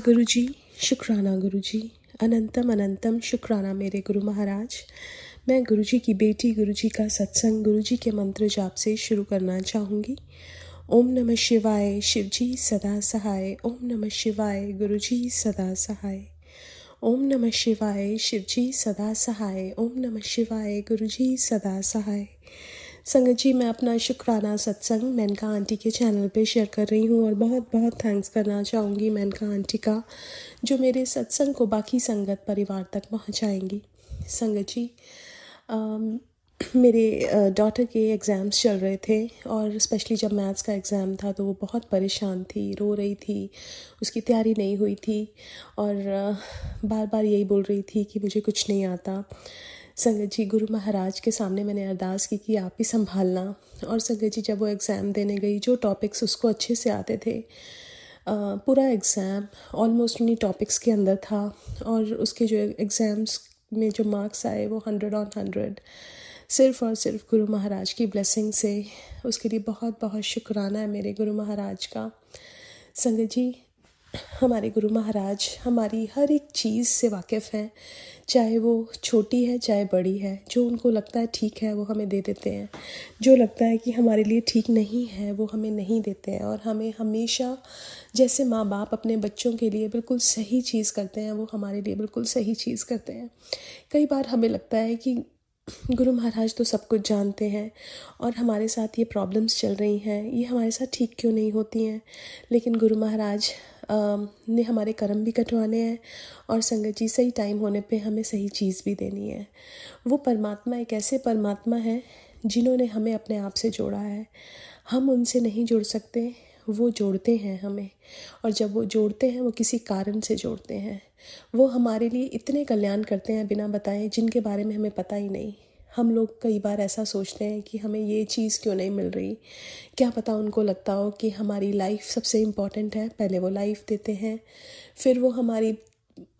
गुरुजी, शुक्राना गुरुजी, अनंतम अनंतम शुक्राना मेरे गुरु महाराज। मैं गुरुजी की बेटी गुरुजी का सत्संग गुरुजी के मंत्र जाप से शुरू करना चाहूँगी। ओम नमः शिवाय, शिवजी सदा सहाय। ओम नमः शिवाय, गुरुजी सदा सहाय। ओम नमः शिवाय, शिवजी सदा सहाय। ओम नमः शिवाय, गुरुजी सदा सहाय। संगत जी, मैं अपना शुक्राना सत्संग मेनका आंटी के चैनल पे शेयर कर रही हूँ और बहुत बहुत थैंक्स करना चाहूँगी मेनका आंटी का, जो मेरे सत्संग को बाकी संगत परिवार तक पहुँचाएंगी। संगत जी, मेरे डॉटर के एग्ज़ाम्स चल रहे थे और स्पेशली जब मैथ्स का एग्ज़ाम था तो वो बहुत परेशान थी, रो रही थी, उसकी तैयारी नहीं हुई थी और बार बार यही बोल रही थी कि मुझे कुछ नहीं आता। संगत जी, गुरु महाराज के सामने मैंने अरदास की कि आप ही संभालना। और संगत जी, जब वो एग्ज़ाम देने गई, जो टॉपिक्स उसको अच्छे से आते थे, पूरा एग्ज़ाम ऑलमोस्ट उन्हीं टॉपिक्स के अंदर था और उसके जो एग्ज़ाम्स में जो मार्क्स आए वो 100 on 100 सिर्फ़ और सिर्फ गुरु महाराज की ब्लेसिंग से। उसके लिए बहुत बहुत शुक्राना है मेरे गुरु महाराज का। संगत जी, हमारे गुरु महाराज हमारी हर एक चीज़ से वाकिफ़ हैं, चाहे वो छोटी है चाहे बड़ी है। जो उनको लगता है ठीक है वो हमें दे देते हैं, जो लगता है कि हमारे लिए ठीक नहीं है वो हमें नहीं देते हैं। और हमें हमेशा, जैसे माँ बाप अपने बच्चों के लिए बिल्कुल सही चीज़ करते हैं, वो हमारे लिए बिल्कुल सही चीज़ करते हैं। कई बार हमें लगता है कि गुरु महाराज तो सब कुछ जानते हैं और हमारे साथ ये प्रॉब्लम्स चल रही हैं, ये हमारे साथ ठीक क्यों नहीं होती हैं। लेकिन गुरु महाराज ने हमारे कर्म भी कटवाने हैं और संगत जी, सही टाइम होने पे हमें सही चीज़ भी देनी है। वो परमात्मा एक ऐसे परमात्मा है जिन्होंने हमें अपने आप से जोड़ा है। हम उनसे नहीं जुड़ सकते, वो जोड़ते हैं हमें। और जब वो जोड़ते हैं वो किसी कारण से जोड़ते हैं। वो हमारे लिए इतने कल्याण करते हैं बिना बताए, जिनके बारे में हमें पता ही नहीं। हम लोग कई बार ऐसा सोचते हैं कि हमें ये चीज़ क्यों नहीं मिल रही। क्या पता उनको लगता हो कि हमारी लाइफ सबसे इम्पॉर्टेंट है, पहले वो लाइफ देते हैं, फिर वो हमारी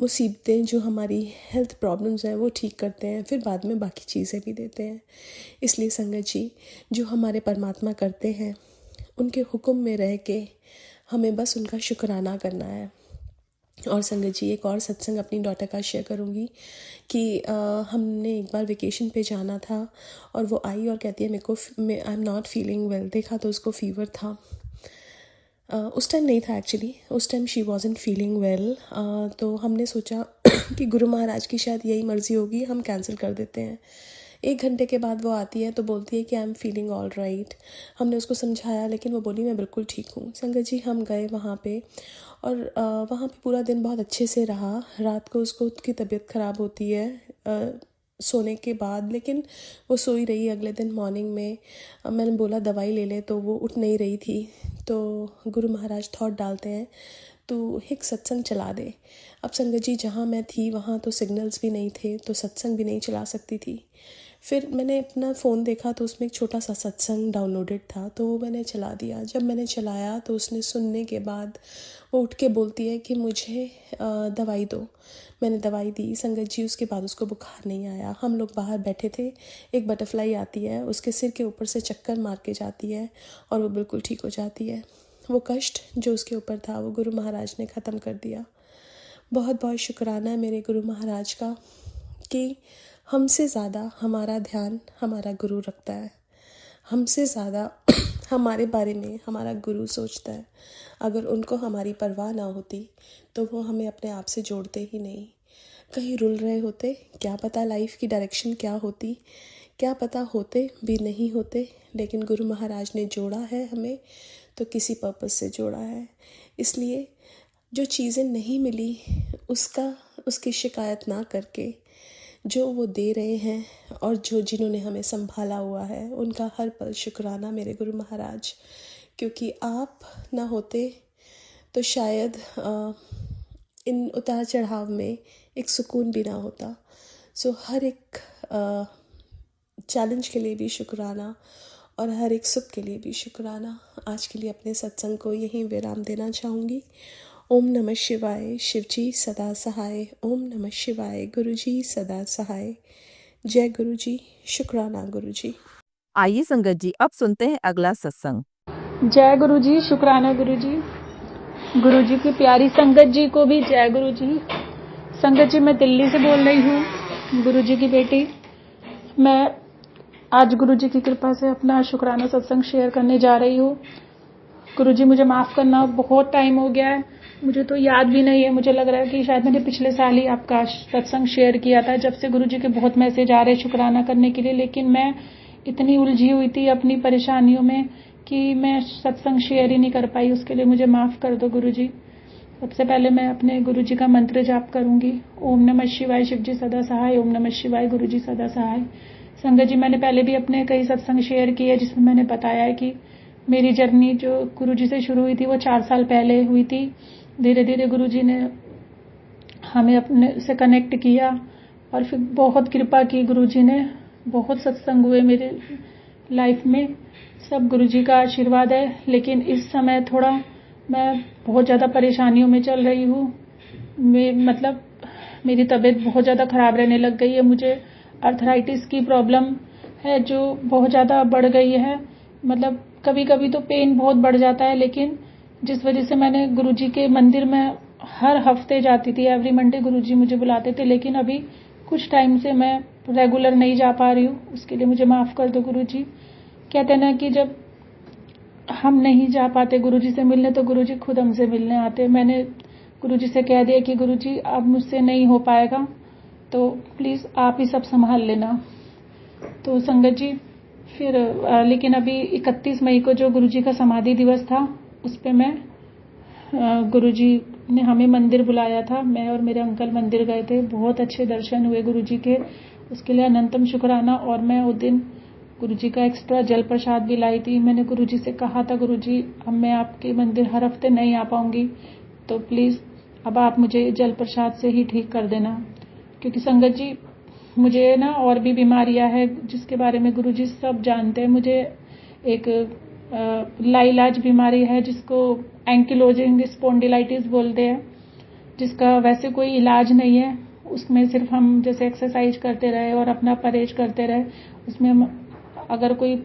मुसीबतें, जो हमारी हेल्थ प्रॉब्लम्स हैं वो ठीक करते हैं, फिर बाद में बाकी चीज़ें भी देते हैं। इसलिए संगत जी, जो हमारे परमात्मा करते हैं, उनके हुक्म में रह के हमें बस उनका शुक्राना करना है। और संगत जी, एक और सत्संग अपनी डॉटर का शेयर करूँगी कि हमने एक बार वेकेशन पे जाना था और वो आई और कहती है, I am not feeling well. देखा तो उसको फ़ीवर था। उस टाइम नहीं था एक्चुअली, उस टाइम शी वॉज़न्ट फीलिंग वेल। तो हमने सोचा कि गुरु महाराज की शायद यही मर्ज़ी होगी, हम कैंसिल कर देते हैं। 1 घंटे के बाद वो आती है तो बोलती है कि I am feeling all right. हमने उसको समझाया लेकिन वो बोली मैं बिल्कुल ठीक हूँ। संगत जी, हम गए वहाँ पे और वहाँ पे पूरा दिन बहुत अच्छे से रहा। रात को उसको उसकी तबीयत ख़राब होती है सोने के बाद, लेकिन वो सोई रही। अगले दिन मॉर्निंग में मैंने बोला दवाई ले ले, तो वो उठ नहीं रही थी। तो गुरु महाराज थॉट डालते हैं तो एक सत्संग चला दे। अब संगत जी, जहाँ मैं थी वहाँ तो सिग्नल्स भी नहीं थे, तो सत्संग भी नहीं चला सकती थी। फिर मैंने अपना फ़ोन देखा तो उसमें एक छोटा सा सत्संग डाउनलोडेड था, तो वो मैंने चला दिया। जब मैंने चलाया तो उसने सुनने के बाद वो उठ के बोलती है कि मुझे दवाई दो। मैंने दवाई दी। संगत जी, उसके बाद उसको बुखार नहीं आया। हम लोग बाहर बैठे थे, एक बटरफ्लाई आती है, उसके सिर के ऊपर से चक्कर मार के जाती है और वो बिल्कुल ठीक हो जाती है। वो कष्ट जो उसके ऊपर था वो गुरु महाराज ने ख़त्म कर दिया। बहुत बहुत शुक्राना है मेरे गुरु महाराज का कि हमसे ज़्यादा हमारा ध्यान हमारा गुरु रखता है। हमसे ज़्यादा हमारे बारे में हमारा गुरु सोचता है। अगर उनको हमारी परवाह ना होती तो वो हमें अपने आप से जोड़ते ही नहीं। कहीं रुल रहे होते, क्या पता लाइफ की डायरेक्शन क्या होती, क्या पता होते भी नहीं होते। लेकिन गुरु महाराज ने जोड़ा है हमें तो किसी पर्पस से जोड़ा है। इसलिए जो चीज़ें नहीं मिली उसकी शिकायत ना करके, जो वो दे रहे हैं और जिन्होंने हमें संभाला हुआ है, उनका हर पल शुक्राना मेरे गुरु महाराज। क्योंकि आप ना होते तो शायद इन उतार चढ़ाव में एक सुकून भी ना होता। सो हर एक चैलेंज के लिए भी शुक्राना और हर एक सुख के लिए भी शुक्राना। आज के लिए अपने सत्संग को यहीं विराम देना चाहूँगी। ओम नमः शिवाय, शिवजी सदा सहाय। ओम नमः शिवाय, गुरुजी सदा सहाय। जय गुरुजी, शुक्राना गुरुजी। आइए संगत जी, अब सुनते हैं अगला सत्संग। जय गुरु जी, शुक्राना गुरु जी। गुरु जी की प्यारी संगत जी को भी जय गुरु जी। संगत जी, मैं दिल्ली से बोल रही हूँ, गुरु जी की बेटी। मैं आज गुरु जी की कृपा से अपना शुक्राना सत्संग शेयर करने जा रही हूँ। गुरु जी मुझे माफ़ करना, बहुत टाइम हो गया है, मुझे तो याद भी नहीं है। मुझे लग रहा है कि शायद मैंने पिछले साल ही आपका सत्संग शेयर किया था, जब से गुरु जी के बहुत मैसेज आ रहे शुक्राना करने के लिए। लेकिन मैं इतनी उलझी हुई थी अपनी परेशानियों में कि मैं सत्संग शेयर ही नहीं कर पाई। उसके लिए मुझे माफ़ कर दो गुरु जी। सबसे पहले मैं अपने गुरु जी का मंत्र जाप करूंगी। ओम नमः शिवाय, शिव जी सदा सहाय। ओम नमः शिवाय, गुरु जी सदा सहाय। संगत जी, मैंने पहले भी अपने कई सत्संग शेयर किए जिसमें मैंने बताया है कि मेरी जर्नी जो गुरु जी से शुरू हुई थी वो 4 साल पहले हुई थी। धीरे धीरे गुरु जी ने हमें अपने से कनेक्ट किया और फिर बहुत कृपा की गुरु जी ने। बहुत सत्संग हुए मेरे लाइफ में, सब गुरु जी का आशीर्वाद है। लेकिन इस समय थोड़ा मैं बहुत ज़्यादा परेशानियों में चल रही हूँ। मतलब मेरी तबीयत बहुत ज़्यादा ख़राब रहने लग गई है। मुझे आर्थराइटिस की प्रॉब्लम है जो बहुत ज़्यादा बढ़ गई है। मतलब कभी कभी तो पेन बहुत बढ़ जाता है, लेकिन जिस वजह से मैंने गुरु जी के मंदिर में हर हफ्ते जाती थी, एवरी मंडे गुरु जी मुझे बुलाते थे। लेकिन अभी कुछ टाइम से मैं रेगुलर नहीं जा पा रही हूँ। उसके लिए मुझे माफ़ कर दो गुरु जी। कहते हैं ना कि जब हम नहीं जा पाते गुरु जी से मिलने तो गुरु जी खुद हमसे मिलने आते। मैंने गुरु जी से कह दिया कि गुरु जी अब मुझसे नहीं हो पाएगा, तो प्लीज़ आप ही सब संभाल लेना। तो संगत जी फिर लेकिन अभी 31 मई को जो गुरु जी का समाधि दिवस था, उस पे मैं गुरु जी ने हमें मंदिर बुलाया था। मैं और मेरे अंकल मंदिर गए थे, बहुत अच्छे दर्शन हुए गुरु जी के। उसके लिए अनंतम शुक्राना। और मैं उस दिन गुरु जी का एक्स्ट्रा जल प्रसाद भी लाई थी। मैंने गुरु जी से कहा था, गुरु जी अब मैं आपके मंदिर हर हफ्ते नहीं आ पाऊंगी, तो प्लीज़ अब आप मुझे जल प्रसाद से ही ठीक कर देना। क्योंकि संगत जी मुझे ना और भी बीमारियां हैं जिसके बारे में गुरु जी सब जानते हैं। मुझे एक लाइलाज बीमारी है जिसको एंकिलोजिंग स्पॉन्डिलाइटिस बोलते हैं, जिसका वैसे कोई इलाज नहीं है। उसमें सिर्फ हम जैसे एक्सरसाइज करते रहे और अपना परहेज करते रहे, उसमें हम अगर कोई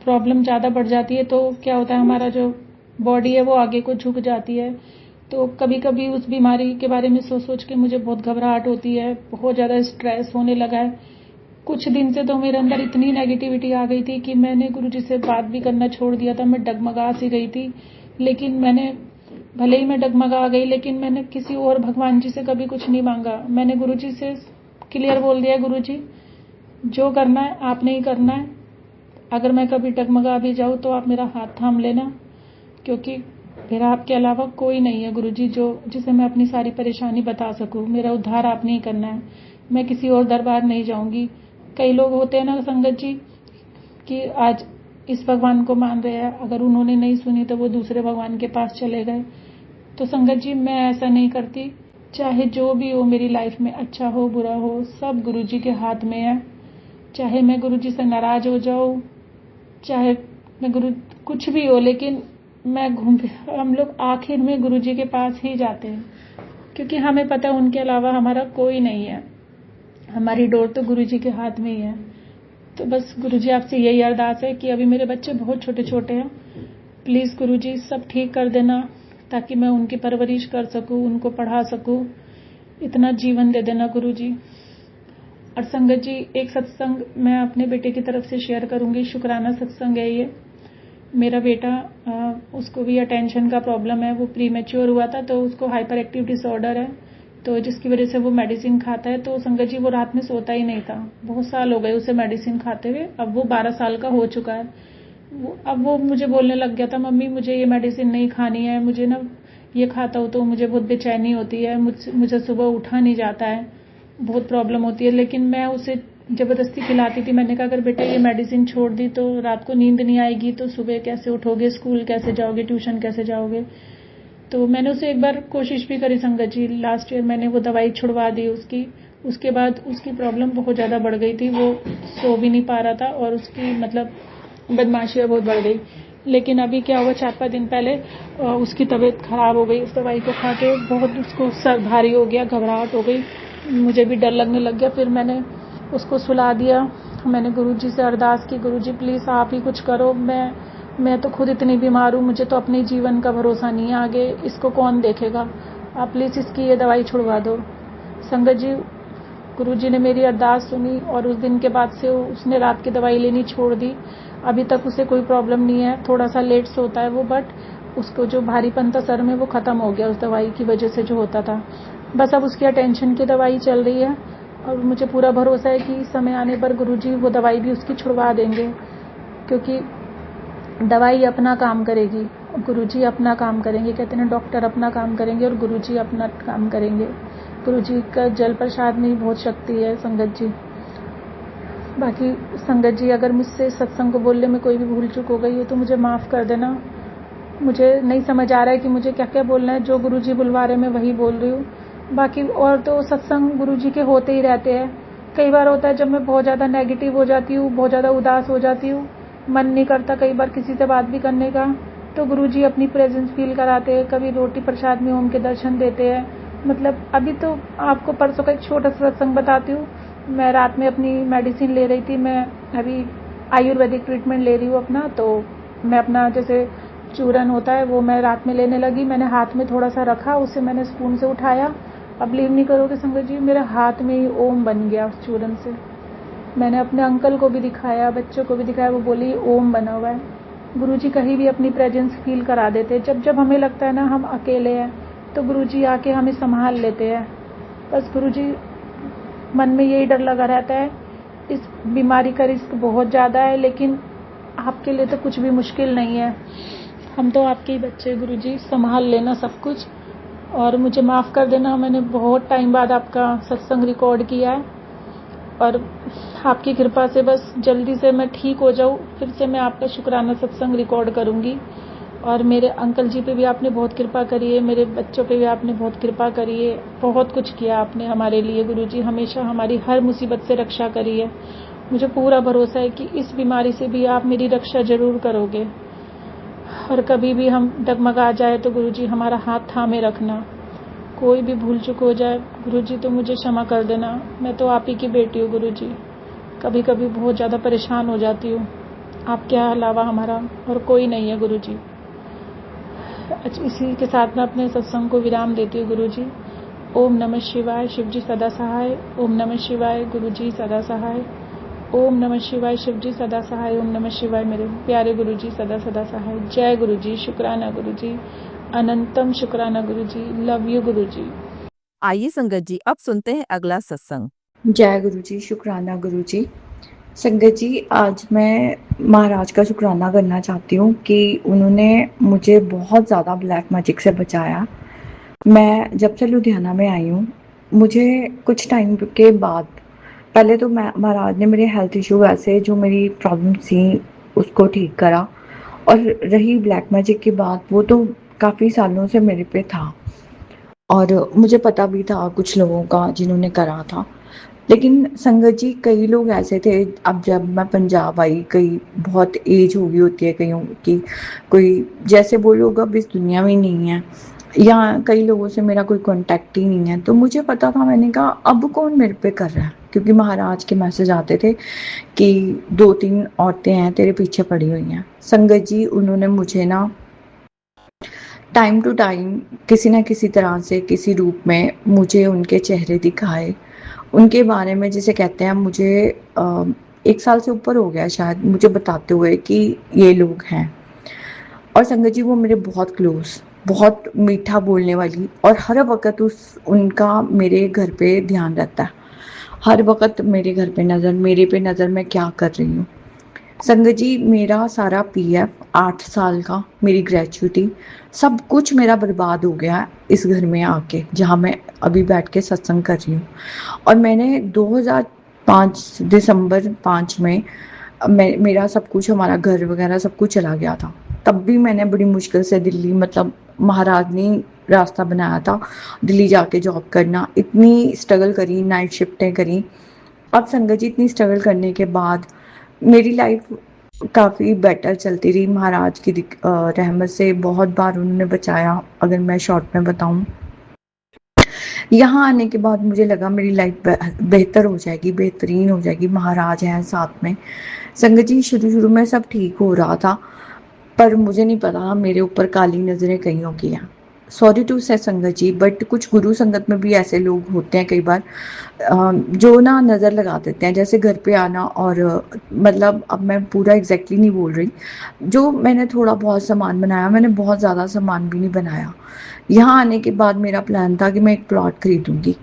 प्रॉब्लम ज़्यादा बढ़ जाती है तो क्या होता है, हमारा जो बॉडी है वो आगे को झुक जाती है। तो कभी कभी उस बीमारी के बारे में सोच सोच के मुझे बहुत घबराहट होती है, बहुत ज़्यादा स्ट्रेस होने लगा है। कुछ दिन से तो मेरे अंदर इतनी नेगेटिविटी आ गई थी कि मैंने गुरुजी से बात भी करना छोड़ दिया था। मैं डगमगा सी गई थी। लेकिन मैंने भले ही मैं डगमगा गई, लेकिन मैंने किसी और भगवान जी से कभी कुछ नहीं मांगा। मैंने गुरुजी से क्लियर बोल दिया, गुरुजी जो करना है आपने ही करना है। अगर मैं कभी डगमगा भी जाऊँ तो आप मेरा हाथ थाम लेना, क्योंकि फिर आपके अलावा कोई नहीं है गुरुजी जिसे मैं अपनी सारी परेशानी बता सकूं। मेरा उद्धार आपने ही करना है, मैं किसी और दरबार नहीं जाऊंगी। कई लोग होते हैं ना संगत जी कि आज इस भगवान को मान रहे हैं, अगर उन्होंने नहीं सुनी तो वो दूसरे भगवान के पास चले गए। तो संगत जी मैं ऐसा नहीं करती। चाहे जो भी हो मेरी लाइफ में, अच्छा हो बुरा हो, सब गुरुजी के हाथ में है। चाहे मैं गुरुजी से नाराज हो जाऊं, चाहे मैं कुछ भी हो, लेकिन हम लोग आखिर में गुरुजी के पास ही जाते हैं, क्योंकि हमें पता है उनके अलावा हमारा कोई नहीं है। हमारी डोर तो गुरुजी के हाथ में ही है। तो बस गुरुजी आपसे यही अरदास है कि अभी मेरे बच्चे बहुत छोटे छोटे हैं, प्लीज़ गुरुजी सब ठीक कर देना ताकि मैं उनकी परवरिश कर सकूं, उनको पढ़ा सकूं। इतना जीवन दे देना गुरुजी। और संगत जी एक सत्संग मैं अपने बेटे की तरफ से शेयर करूंगी। शुक्राना सत्संग है ये। मेरा बेटा उसको भी अटेंशन का प्रॉब्लम है। वो प्री मैच्योर हुआ था तो उसको हाइपर एक्टिव डिसऑर्डर है, तो जिसकी वजह से वो मेडिसिन खाता है। तो संगत जी वो रात में सोता ही नहीं था। बहुत साल हो गए उसे मेडिसिन खाते हुए। अब वो 12 साल का हो चुका है। अब वो मुझे बोलने लग गया था, मम्मी मुझे ये मेडिसिन नहीं खानी है, मुझे ना ये खाता हूँ तो मुझे बहुत बेचैनी होती है, मुझे सुबह उठा नहीं जाता है, बहुत प्रॉब्लम होती है। लेकिन मैं उसे जबरदस्ती खिलाती थी। मैंने कहा अगर बेटा ये मेडिसिन छोड़ दी तो रात को नींद नहीं आएगी, तो सुबह कैसे उठोगे, स्कूल कैसे जाओगे, ट्यूशन कैसे जाओगे। तो मैंने उसे एक बार कोशिश भी करी संगत जी। लास्ट ईयर मैंने वो दवाई छुड़वा दी उसकी। उसके बाद उसकी प्रॉब्लम बहुत ज़्यादा बढ़ गई थी। वो सो भी नहीं पा रहा था और उसकी मतलब बदमाशियाँ बहुत बढ़ गई। लेकिन अभी क्या हुआ, 4-5 दिन पहले उसकी तबीयत खराब हो गई। उस दवाई को खा के बहुत उसको सर भारी हो गया, घबराहट हो गई, मुझे भी डर लगने लग गया। फिर मैंने उसको सुला दिया। मैंने गुरुजी से अरदास की, गुरुजी प्लीज़ आप ही कुछ करो, मैं तो खुद इतनी बीमार हूँ, मुझे तो अपने जीवन का भरोसा नहीं है, आगे इसको कौन देखेगा। आप प्लीज़ इसकी ये दवाई छुड़वा दो। संगत जी, गुरुजी ने मेरी अरदास सुनी और उस दिन के बाद से उसने रात की दवाई लेनी छोड़ दी। अभी तक उसे कोई प्रॉब्लम नहीं है, थोड़ा सा लेट सोता है वो, बट उसको जो भारीपन था सर में वो ख़त्म हो गया उस दवाई की वजह से जो होता था। बस अब उसकी अटेंशन की दवाई चल रही है और मुझे पूरा भरोसा है कि समय आने पर गुरुजी वो दवाई भी उसकी छुड़वा देंगे, क्योंकि दवाई अपना काम करेगी, गुरुजी अपना काम करेंगे। कहते हैं डॉक्टर अपना काम करेंगे और गुरुजी अपना काम करेंगे। गुरुजी का जल प्रसाद में बहुत शक्ति है संगत जी। बाकी संगत जी, अगर मुझसे सत्संग को बोलने में कोई भी भूल चूक हो गई हो तो मुझे माफ़ कर देना। मुझे नहीं समझ आ रहा है कि मुझे क्या क्या बोलना है। जो गुरुजी बुलवा रहे मैं वही बोल रही हूँ। बाकी और तो सत्संग गुरुजी के होते ही रहते हैं। कई बार होता है जब मैं बहुत ज़्यादा नेगेटिव हो जाती हूँ, बहुत ज़्यादा उदास हो जाती हूँ, मन नहीं करता कई बार किसी से बात भी करने का, तो गुरुजी अपनी प्रेजेंस फील कराते हैं। कभी रोटी प्रसाद में ओम के दर्शन देते हैं। मतलब अभी तो आपको परसों का एक छोटा सा सत्संग बताती हूँ। मैं रात में अपनी मेडिसिन ले रही थी, मैं अभी आयुर्वेदिक ट्रीटमेंट ले रही हूँ अपना, तो मैं अपना जैसे चूरन होता है वो मैं रात में लेने लगी। मैंने हाथ में थोड़ा सा रखा, उसे मैंने स्पून से उठाया। अब बिलीव नहीं करोगे संगत जी, मेरे हाथ में ही ओम बन गया उस चूरन से। मैंने अपने अंकल को भी दिखाया, बच्चों को भी दिखाया, वो बोली ओम बना हुआ है। गुरुजी कहीं भी अपनी प्रेजेंस फील करा देते हैं। जब जब हमें लगता है ना हम अकेले हैं तो गुरुजी आके हमें संभाल लेते हैं। बस गुरुजी, मन में यही डर लगा रहता है, इस बीमारी का रिस्क बहुत ज़्यादा है, लेकिन आपके लिए तो कुछ भी मुश्किल नहीं है। हम तो आपके ही बच्चे, गुरुजी संभाल लेना सब कुछ। और मुझे माफ़ कर देना, मैंने बहुत टाइम बाद आपका सत्संग रिकॉर्ड किया है और आपकी कृपा से बस जल्दी से मैं ठीक हो जाऊँ, फिर से मैं आपका शुक्राना सत्संग रिकॉर्ड करूँगी। और मेरे अंकल जी पे भी आपने बहुत कृपा करी है, मेरे बच्चों पे भी आपने बहुत कृपा करी है। बहुत कुछ किया आपने हमारे लिए गुरुजी, हमेशा हमारी हर मुसीबत से रक्षा करी है। मुझे पूरा भरोसा है कि इस बीमारी से भी आप मेरी रक्षा ज़रूर करोगे। और कभी भी हम डगमगा जाए तो गुरुजी हमारा हाथ थामे रखना। कोई भी भूल चूक हो जाए गुरुजी तो मुझे क्षमा कर देना। मैं तो आप ही की बेटी हूँ गुरुजी, कभी कभी बहुत ज़्यादा परेशान हो जाती हूँ। आपके अलावा हमारा और कोई नहीं है गुरुजी। इसी के साथ मैं अपने सत्संग को विराम देती हूँ गुरुजी। ओम नमः शिवाय, शिवजी सदा सहाय। ओम नमः शिवाय, गुरुजी सदा सहाय। ओम नमः शिवाय, शिवजी सदा सहाय। ओम नमः शिवाय, मेरे प्यारे गुरुजी सदा सदा सहाय। जय गुरुजी, शुक्राना गुरुजी, अनंतम शुक्राना गुरुजी, लव यू गुरुजी। आइए संगत जी, अब सुनते हैं अगला सत्संग। जय गुरुजी, शुक्राना गुरुजी। संगत जी, आज मैं महाराज का शुक्राना करना चाहती हूँ कि उन्होंने मुझे बहुत ज़्यादा ब्लैक मैजिक से बचाया। मैं जब से लुधियाना में आई हूँ, मुझे कुछ टाइम के बाद पहले तो मैं महाराज ने मेरे हेल्थ इशू वैसे जो मेरी प्रॉब्लम थी उसको ठीक करा, और रही ब्लैक मैजिक की बात, वो तो काफ़ी सालों से मेरे पे था और मुझे पता भी था कुछ लोगों का जिन्होंने करा था। लेकिन संगत जी, कई लोग ऐसे थे, अब जब मैं पंजाब आई, कई बहुत एज हो गई होती है कईयों की, कोई जैसे वो लोग अब इस दुनिया में नहीं है, या कई लोगों से मेरा कोई कांटेक्ट ही नहीं है। तो मुझे पता था, मैंने कहा अब कौन मेरे पे कर रहा है, क्योंकि महाराज के मैसेज आते थे कि 2-3 औरतें हैं तेरे पीछे पड़ी हुई हैं। संगत जी, उन्होंने मुझे ना टाइम टू टाइम किसी न किसी तरह से, किसी रूप में मुझे उनके चेहरे दिखाए, उनके बारे में जिसे कहते हैं, मुझे 1 साल से ऊपर हो गया शायद मुझे बताते हुए कि ये लोग हैं। और संगत जी, वो मेरे बहुत क्लोज, बहुत मीठा बोलने वाली, और हर वक्त उनका मेरे घर पे ध्यान रहता है, हर वक्त मेरे घर पे नज़र, मेरे पे नज़र, मैं क्या कर रही हूँ। संगत जी, मेरा सारा पीएफ 8 साल का, मेरी ग्रेच्युटी, सब कुछ मेरा बर्बाद हो गया इस घर में आके, जहाँ मैं अभी बैठ के सत्संग कर रही हूँ। और मैंने 2005 दिसंबर 5 में मेरा सब कुछ, हमारा घर वगैरह सब कुछ चला गया था। तब भी मैंने बड़ी मुश्किल से दिल्ली, मतलब महाराज ने रास्ता बनाया था दिल्ली जाके जॉब करना, इतनी स्ट्रगल करी, नाइट शिफ्टें करी। अब संगत जी, इतनी स्ट्रगल करने के बाद मेरी लाइफ काफ़ी बेटर चलती रही। महाराज की रहमत से बहुत बार उन्होंने बचाया। अगर मैं शॉर्ट में बताऊं, यहाँ आने के बाद मुझे लगा मेरी लाइफ बेहतर हो जाएगी, बेहतरीन हो जाएगी, महाराज हैं साथ में। संगत जी, शुरू शुरू में सब ठीक हो रहा था, पर मुझे नहीं पता मेरे ऊपर काली नज़रें कईयों की हैं। सॉरी टू से संगत जी, बट कुछ गुरु संगत में भी ऐसे लोग होते हैं कई बार, जो ना नज़र लगा देते हैं, जैसे घर पे आना और मतलब अब मैं पूरा एग्जैक्टली नहीं बोल रही, जो मैंने थोड़ा बहुत सामान बनाया, मैंने बहुत ज़्यादा सामान भी नहीं बनाया। यहाँ आने के बाद मेरा प्लान था कि मैं एक प्लॉट खरीदूंगी,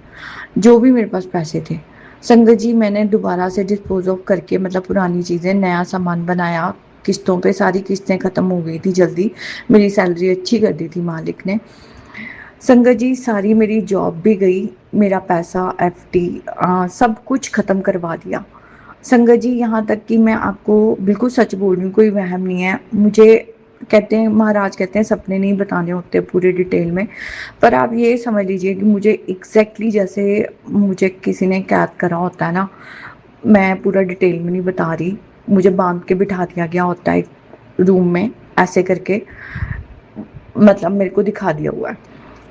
जो भी मेरे पास पैसे थे। संगत जी, मैंने दोबारा से डिस्पोज ऑफ करके मतलब पुरानी चीज़ें, नया सामान बनाया, किस्तों पे सारी किस्तें ख़त्म हो गई थी जल्दी, मेरी सैलरी अच्छी कर दी थी मालिक ने। संगत जी, सारी मेरी जॉब भी गई, मेरा पैसा, एफडी, सब कुछ ख़त्म करवा दिया। संगत जी, यहाँ तक कि मैं आपको बिल्कुल सच बोल रही हूँ, कोई वहम नहीं है मुझे। कहते हैं, महाराज कहते हैं सपने नहीं बताने होते पूरे डिटेल में, पर आप ये समझ लीजिए कि मुझे एग्जैक्टली जैसे मुझे किसी ने कैद करा होता है ना, मैं पूरा डिटेल में नहीं बता रही, मुझे बांध के बिठा दिया गया होता है रूम में ऐसे करके, मतलब मेरे को दिखा दिया हुआ है।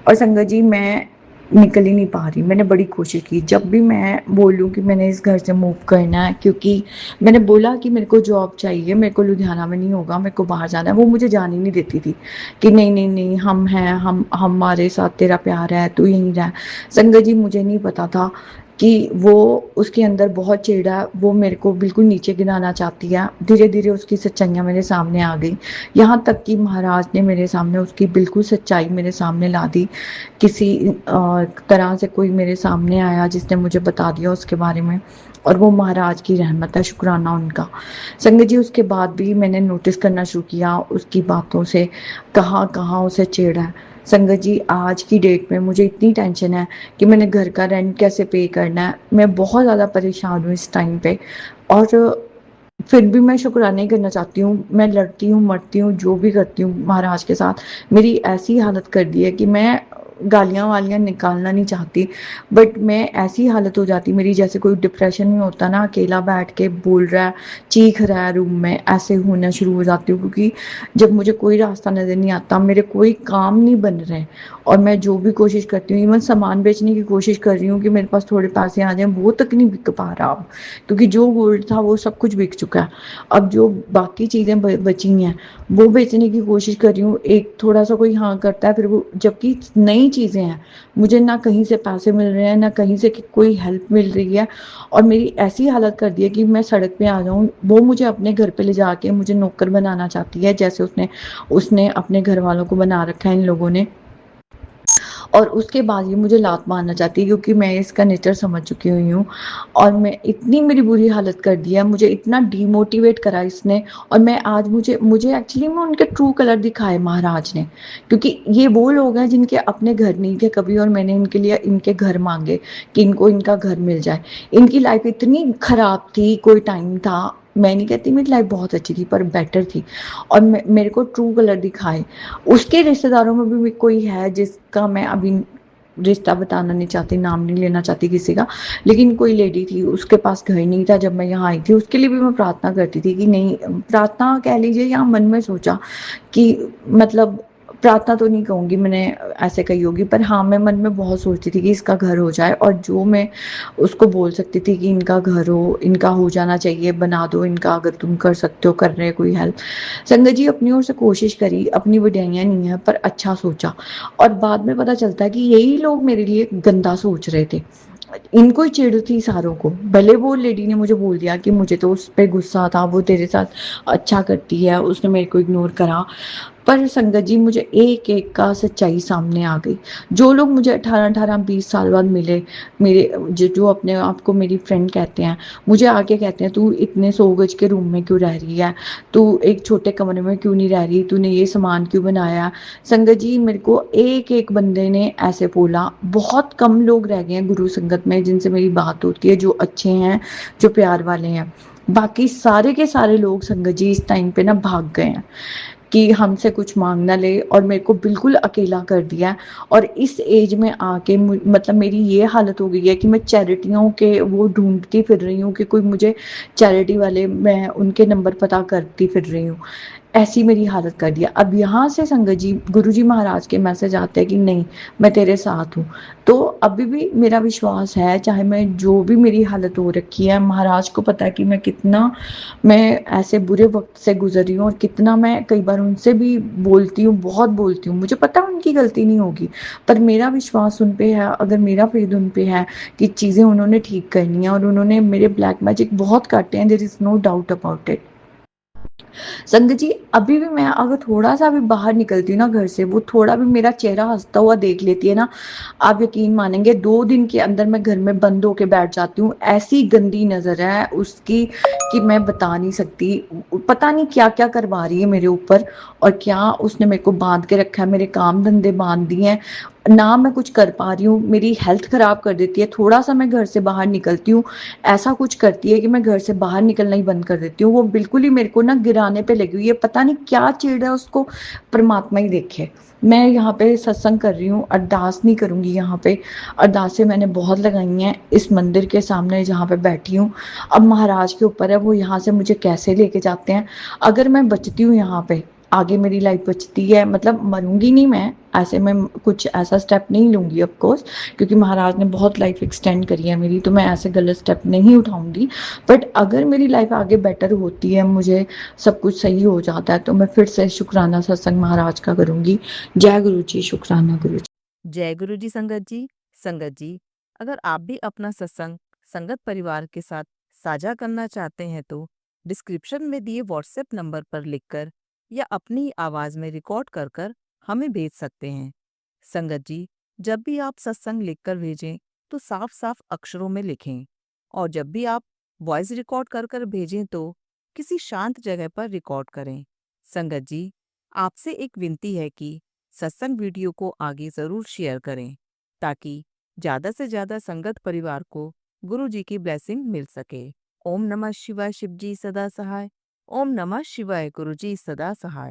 और संगत जी, मैं निकल ही नहीं पा रही। मैंने बड़ी कोशिश की, जब भी मैं बोलूँ कि मैंने इस घर से मूव करना है, क्योंकि मैंने बोला कि मेरे को जॉब चाहिए, मेरे को लुधियाना में नहीं होगा, मेरे को बाहर जाना है, वो मुझे जाने ही नहीं देती थी कि नहीं नहीं नहीं, हम हैं, हम हमारे साथ तेरा प्यार है, तू यहीं रह। संगत जी, मुझे नहीं पता था कि वो उसके अंदर बहुत चिढ़ा, वो मेरे को बिल्कुल नीचे गिराना चाहती है। धीरे धीरे उसकी सच्चाइयाँ मेरे सामने आ गई, यहाँ तक कि महाराज ने मेरे सामने उसकी बिल्कुल सच्चाई मेरे सामने ला दी। किसी तरह से कोई मेरे सामने आया जिसने मुझे बता दिया उसके बारे में, और वो महाराज की रहमत है, शुक्राना उनका। संगत जी, उसके बाद भी मैंने नोटिस करना शुरू किया उसकी बातों से, कहाँ कहाँ उसे चिढ़ है। संगत जी, आज की डेट में मुझे इतनी टेंशन है कि मैंने घर का रेंट कैसे पे करना है, मैं बहुत ज़्यादा परेशान हूँ इस टाइम पे। और फिर भी मैं शुक्राना ही करना चाहती हूँ, मैं लड़ती हूँ, मरती हूँ, जो भी करती हूँ महाराज के साथ। मेरी ऐसी हालत कर दी है कि मैं गालियाँ वालियाँ निकालना नहीं चाहती, बट मैं ऐसी हालत हो जाती मेरी, जैसे कोई डिप्रेशन में होता ना, अकेला बैठ के बोल रहा है, चीख रहा है रूम में, ऐसे होना शुरू हो जाती हूँ। क्योंकि जब मुझे कोई रास्ता नज़र नहीं आता, मेरे कोई काम नहीं बन रहे, और मैं जो भी कोशिश करती हूँ, इवन सामान बेचने की कोशिश कर रही हूँ कि मेरे पास थोड़े पैसे आ जाएं, वो तक नहीं बिक पा रहा अब, क्योंकि जो गोल्ड था वो सब कुछ बिक चुका है। अब जो बाकी चीज़ें बची हैं वो बेचने की कोशिश कर रही हूँ, एक थोड़ा सा कोई हाँ करता है, फिर वो, जबकि नई चीज़ें हैं, मुझे ना कहीं से पैसे मिल रहे हैं, ना कहीं से कोई हेल्प मिल रही है, और मेरी ऐसी हालत कर दी है कि मैं सड़क पे आ जाऊँ। वो मुझे अपने घर पे ले जाके मुझे नौकर बनाना चाहती है, जैसे उसने उसने अपने घर वालों को बना रखा है इन लोगों ने, और उसके बाद ये मुझे लात मारना चाहती है, क्योंकि मैं इसका नेचर समझ चुकी हुई हूँ। और मैं इतनी, मेरी बुरी हालत कर दी है, मुझे इतना डीमोटिवेट करा इसने। और मैं आज, मुझे मुझे एक्चुअली में उनके ट्रू कलर दिखाए महाराज ने, क्योंकि ये वो लोग हैं जिनके अपने घर नहीं थे कभी, और मैंने इनके लिए इनके घर मांगे कि इनको इनका घर मिल जाए। इनकी लाइफ इतनी खराब थी, कोई टाइम था, मैं नहीं कहती मेरी लाइफ बहुत अच्छी थी, पर बेटर थी, और मेरे को ट्रू कलर दिखाए। उसके रिश्तेदारों में भी कोई है जिसका मैं अभी रिश्ता बताना नहीं चाहती, नाम नहीं लेना चाहती किसी का, लेकिन कोई लेडी थी, उसके पास घर नहीं था जब मैं यहाँ आई थी, उसके लिए भी मैं प्रार्थना करती थी कि नहीं, प्रार्थना कह लीजिए या मन में सोचा कि, मतलब प्रार्थना तो नहीं कहूँगी मैंने, ऐसे कही होगी, पर हाँ, मैं मन में बहुत सोचती थी कि इसका घर हो जाए, और जो मैं उसको बोल सकती थी कि इनका घर हो, इनका हो जाना चाहिए, बना दो इनका, अगर तुम कर सकते हो, कर रहे कोई हेल्प। संगत जी, अपनी ओर से कोशिश करी, अपनी बढ़ाइयाँ नहीं है, पर अच्छा सोचा, और बाद में पता चलता है कि यही लोग मेरे लिए गंदा सोच रहे थे। इनको ही चिढ़ थी सारों को, भले वो लेडी ने मुझे बोल दिया कि मुझे तो उस पर गुस्सा था, वो तेरे साथ अच्छा करती है, उसने मेरे को इग्नोर करा, पर संगत जी, मुझे एक एक का सच्चाई सामने आ गई। जो लोग मुझे 18-20 साल बाद मिले, मेरे जो अपने आप को मेरी फ्रेंड कहते हैं, मुझे आके कहते हैं, तू इतने 100 गज के रूम में क्यों रह रही है, तू एक छोटे कमरे में क्यों नहीं रह रही, तूने ये सामान क्यों बनाया। संगत जी, मेरे को एक एक बंदे ने ऐसे बोला, बहुत कम लोग रह गए हैं गुरु संगत में जिनसे मेरी बात होती है, जो अच्छे हैं, जो प्यार वाले हैं। बाकी सारे के सारे लोग संगत जी इस टाइम पे ना भाग गए हैं कि हमसे कुछ मांग ना ले, और मेरे को बिल्कुल अकेला कर दिया। और इस एज में आके मतलब मेरी ये हालत हो गई है कि मैं चैरिटियों के वो ढूंढती फिर रही हूँ कि कोई मुझे चैरिटी वाले, मैं उनके नंबर पता करती फिर रही हूँ। ऐसी मेरी हालत कर दिया। अब यहाँ से संगत जी, गुरु जी महाराज के मैसेज आते हैं कि नहीं, मैं तेरे साथ हूँ। तो अभी भी मेरा विश्वास है, चाहे मैं जो भी मेरी हालत हो रखी है, महाराज को पता है कि मैं ऐसे बुरे वक्त से गुजरी हूँ, और कितना मैं कई बार उनसे भी बोलती हूँ, बहुत बोलती हूँ, मुझे पता है उनकी गलती नहीं होगी, पर मेरा विश्वास उन पे है, अगर मेरा फेथ उन पे है कि चीज़ें उन्होंने ठीक करनी है, और उन्होंने मेरे ब्लैक मैजिक बहुत काटे हैं, there is no doubt about it. संगत जी, अभी भी मैं अगर थोड़ा सा भी बाहर निकलती हूँ ना घर से, वो थोड़ा भी मेरा चेहरा हंसता हुआ देख लेती है ना, आप यकीन मानेंगे 2 दिन के अंदर मैं घर में बंद होके बैठ जाती हूँ। ऐसी गंदी नजर है उसकी कि मैं बता नहीं सकती। पता नहीं क्या क्या करवा रही है मेरे ऊपर, और क्या उसने मेरे को बांध के रखा है, मेरे काम धंधे बांध दिए हैं, ना मैं कुछ कर पा रही हूँ, मेरी हेल्थ खराब कर देती है। थोड़ा सा मैं घर से बाहर निकलती हूँ, ऐसा कुछ करती है कि मैं घर से बाहर निकलना ही बंद कर देती हूँ। वो बिल्कुल ही मेरे को ना गिराने पे लगी हुई है, पता नहीं क्या चिढ़ है उसको, परमात्मा ही देखे। मैं यहाँ पे सत्संग कर रही हूँ, अरदास नहीं करूँगी यहाँ पे। अरदासें मैंने बहुत लगाई हैं इस मंदिर के सामने जहाँ पे बैठी हूँ। अब महाराज के ऊपर है वो यहाँ से मुझे कैसे लेके जाते हैं। अगर मैं बचती हूँ यहाँ पे, आगे मेरी लाइफ बचती है, मतलब मरूंगी नहीं मैं, ऐसे में कुछ ऐसा स्टेप नहीं लूंगी ऑफ कोर्स, क्योंकि महाराज ने बहुत लाइफ एक्सटेंड करी है मेरी, तो मैं ऐसे गलत स्टेप नहीं उठाऊंगी। बट अगर मेरी लाइफ आगे बेटर होती है, मुझे सब कुछ सही हो जाता है, तो मैं फिर से शुक्राना सत्संग महाराज का करूंगी। जय गुरु जी, शुक्राना गुरु जी। जय गुरु जी संगत जी। संगत जी, अगर आप भी अपना सत्संग संगत परिवार के साथ साझा करना चाहते हैं तो डिस्क्रिप्शन में दिए व्हाट्सएप नंबर पर लिखकर या अपनी आवाज में रिकॉर्ड कर कर हमें भेज सकते हैं। संगत जी, जब भी आप सत्संग लिखकर भेजें तो साफ साफ अक्षरों में लिखें, और जब भी आप वॉइस रिकॉर्ड कर कर भेजें तो किसी शांत जगह पर रिकॉर्ड करें। संगत जी, आपसे एक विनती है कि सत्संग वीडियो को आगे जरूर शेयर करें, ताकि ज्यादा से ज्यादा संगत परिवार को गुरु जी की ब्लेसिंग मिल सके। ओम नमः शिवाय, शिव जी सदा सहाय। ओम नमः शिवाय, गुरु जी सदा सहाय।